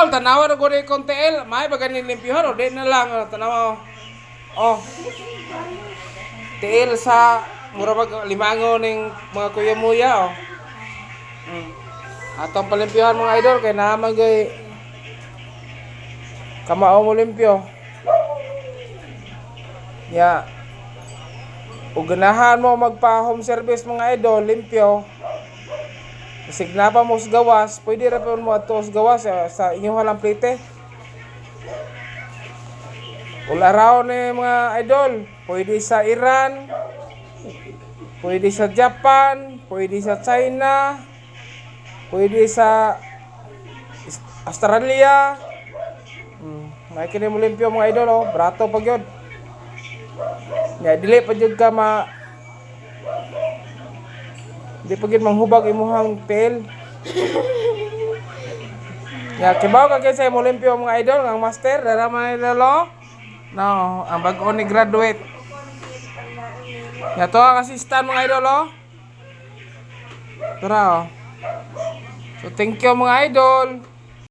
idol, tanawa na ko rin kong TL. May ba ganin limpyuhan o di na lang. Tanawa. Oh. TL sa mura pag limango ng mga kuya-muya. Oh. Atong palimpyuhan mga idol. Kaya naman gay kamao mo limpyo. Ya. Uganahan mo magpa home service mga idol. Limpyo. Signa pa mo sa gawas, pwede rin mo ato sa gawas sa inyong halang plite. Ularaw ni mga idol, pwede sa Iran, pwede sa Japan, pwede sa China, pwede sa Australia. May kini mo limpyo mga idol, oh, brato pag yun. Ya, dili pa jud ka di pagin manghubag imuhang pel. Ya, kibaw ka kay sa imo limpyo mga idol, ang master dara man idol. No, ang bag-o ni graduate. Ya to ang assistant mga idol oh. Tara oh. So thank you mga idol.